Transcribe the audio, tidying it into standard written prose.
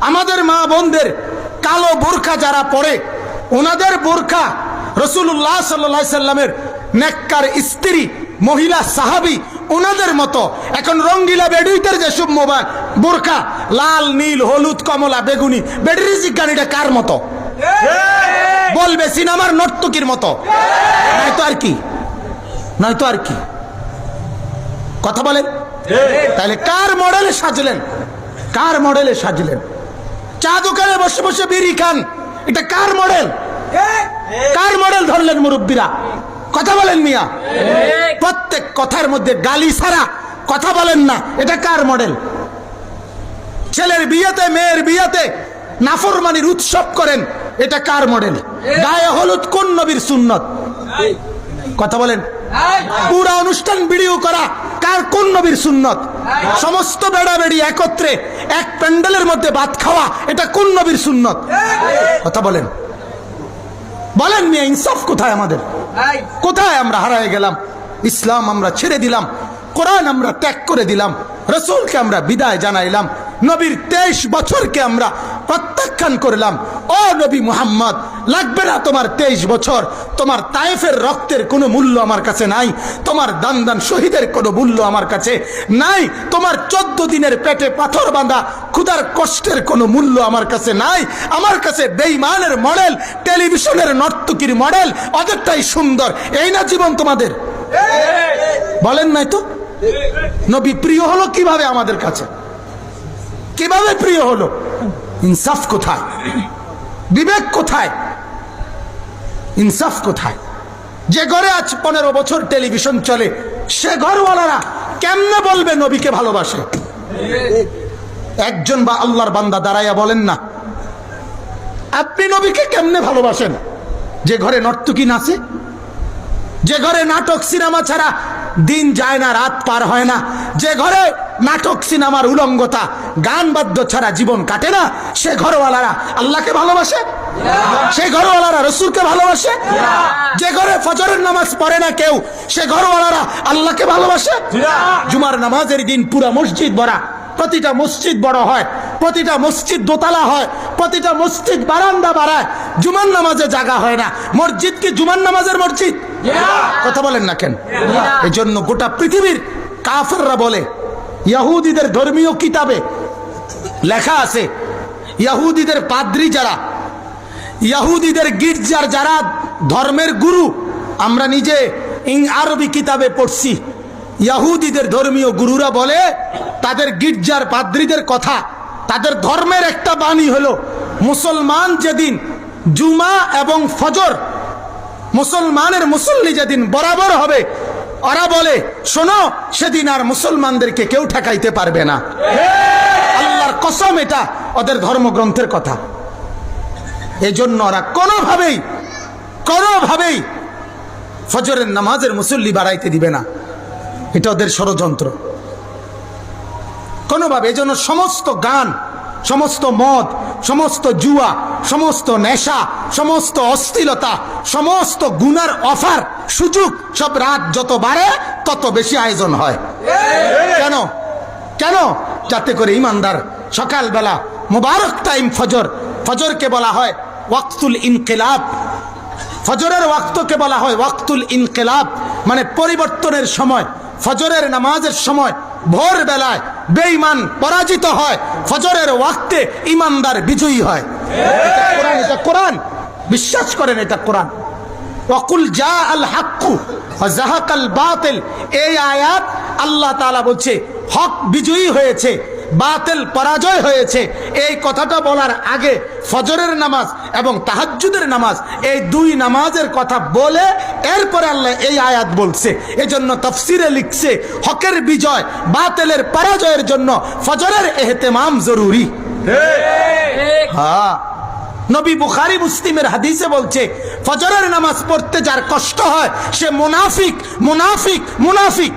আমাদের মা বোনদের কালো বোরখা যারা পরে, ওনাদের বোরখা রাসূলুল্লাহ সাল্লাল্লাহু আলাইহি সাল্লামের নেককার স্ত্রী মহিলা সাহাবী ওনাদের মতো এখন রঙ্গিলা বেডুইদের যেসব মোবাইল বোরখা লাল নীল হলুদ কমলা বেগুনি বেডরি জিজ্ঞানিটা কার মতো বলবে? সিনেমার নর্তকীর মতো, নয়তো আর কি, নয়তো আর কি। কথা বলেন। তাহলে কার মডেলে সাজলেন? কার মডেলে সাজলেন? চা দোকানে বসে বসে বিড়ি খান, এটা কার মডেল? কার মডেল ধরলেন মুরব্বীরা? কথা বলেন মিয়া। প্রত্যেক কথার মধ্যে গালি ছাড়া কথা বলেন না, এটা কার মডেল? ছেলের বিয়েতে মেয়ের বিয়েতে নাফরমানির উৎসব করেন, এটা কার মডেল? গায়ে হলুদ কোন নবীর সুন্নত? কথা বলেন। পুরা অনুষ্ঠান ভিডিও করা কার কোন নবীর সুন্নত? সমস্ত বেড়া বেড়ি একত্রে এক প্যান্ডেলের মধ্যে ভাত খাওয়া, এটা কোন নবীর সুন্নত? কথা বলেন। বলেন মিয়া, ইনসাফ কোথায় আমাদের? কোথায় আমরা হারায় গেলাম? ইসলাম আমরা ছেড়ে দিলাম, কোরআন আমরা ত্যাগ করে দিলাম, রাসূলকে আমরা বিদায় জানাইলাম, নবীর 23 বছরকে আমরা প্রত্যাখ্যান করলাম। ও নবী মুহাম্মদ, লাগবে না তোমার 23 বছর, তোমার তায়েফের রক্তের কোনো মূল্য আমার কাছে নাই, তোমার দান দান শহীদের কোনো মূল্য আমার কাছে নাই, তোমার 14 দিনের পেটে পাথর বাঁধা ক্ষুধার কষ্টের কোনো মূল্য আমার কাছে নাই। আমার কাছে বেঈমানের মডেল, টেলিভিশনের নর্তকীর মডেল, ওদেরটাই সুন্দর। এই না জীবন তোমাদের? বলেন নাই তো? নবী প্রিয় হলো কিভাবে আমাদের কাছে? কিভাবে প্রিয় হলো? ইনসাফ কোথায়? বিবেক কোথায়? ইনসাফ কোথায়? যে ঘরে আজ 15 বছর টেলিভিশন চলে, সে ঘরওয়ালারা কেমনে বলবে নবীকে ভালোবাসে? একজন বা আল্লাহর বান্দা দাঁড়াইয়া বলেন না, আপনি নবীকে কেমনে ভালোবাসেন? যে ঘরে নর্তকী নাচে, যে ঘরে নাটক সিনেমা ছাড়া দিন যায় না, রাত পার হয় না, যে ঘরে নাটক সিনেমার উলঙ্গতা গান বাদ্য ছাড়া জীবন কাটে না, সে ঘরওয়ালারা আল্লাহকে ভালোবাসে? সে ঘরওয়ালারা রাসূলকে ভালোবাসে? যে ঘরে ফজরের নামাজ পড়ে না কেউ, সে ঘরওয়ালারা আল্লাহকে ভালোবাসে? জুমার নামাজের দিন পুরা মসজিদ ভরা, প্রতিটা মসজিদ বড় হয়, প্রতিটা মসজিদ দোতলা হয়, প্রতিটা মসজিদ বারান্দা বাড়ায়, জুমার নামাজে জায়গা হয় না। মসজিদ কি জুমার নামাজের মসজিদ? কথা বলেন না কেন? এই জন্য গোটা পৃথিবীর কাফেররা বলে, ইহুদিদের ধর্মীয় কিতাবে লেখা আছে, ইহুদিদের পাদ্রী যারা, ইহুদিদের গির্জার যারা ধর্মের গুরু, আমরা নিজে আরবি কিতাবে পড়ছি, ইহুদিদের ধর্মীয় গুরুরা বলে তাদের গির্জার পাদ্রীদের কথা, তাদের ধর্মের একটা বাণী হলো, মুসলমান যেদিন জুমা এবং ফজর, মুসলমানের মুসল্লি যেদিন বরাবর হবে, ওরা বলে শোনো, সেদিন আর মুসলমানদেরকে কেউ ঠেকাইতে পারবে না। আল্লাহর কসম, এটা ওদের ধর্মগ্রন্থের কথা। এই জন্য ওরা কোনোভাবেই ফজরের নামাজের মুসল্লি বাড়াইতে দিবে না, এটা ওদের ষড়যন্ত্র কোনোভাবে। এই জন্য সমস্ত গান, সমস্ত মদ, সমস্ত জুয়া, সমস্ত নেশা, সমস্ত অশ্লীলতা, সমস্ত গুনার অফার সুযোগ সব রাত যত বাড়ে তত বেশি আয়োজন হয়। কেন? কেন? যাতে করে ইমানদার সকালবেলা মুবারক টাইম ফজর, ফজরকে বলা হয় ওয়াক্তুল ইনকিলাব, ফজরের ওয়াক্তকে বলা হয় ওয়াক্তুল ইনকিলাব, মানে পরিবর্তনের সময়। ফজরের নামাজের সময় ভোর বেলায় বেঈমান পরাজিত হয়, ফজরের ওয়াক্তে ইমানদার বিজয়ী হয়। এটা কোরআন, বিশ্বাস করেন এটা কোরআন। ওয়াকুল জা আল হাক্কু ওয়া যাহাকাল বাতিল, এই আয়াত আল্লাহ তাআলা বলছে হক বিজয়ী হয়েছে, বাতিল পরাজয় হয়েছে। এই কথাটা বলার আগে ফজরের নামাজ এবং তাহাজ্জুদের নামাজ, এই দুই নামাজের কথা বলে এরপরে আল্লাহ এই আয়াত বলছে। এজন্য তাফসিরে লিখছে হকের বিজয় বাতিলের পরাজয়ের জন্য ফজরের ইহতিমাম জরুরি। হ্যাঁ, নবী বুখারী মুসলিমের হাদিসে বলছে ফজরের নামাজ পড়তে যার কষ্ট হয় সে মুনাফিক, মুনাফিক, মুনাফিক।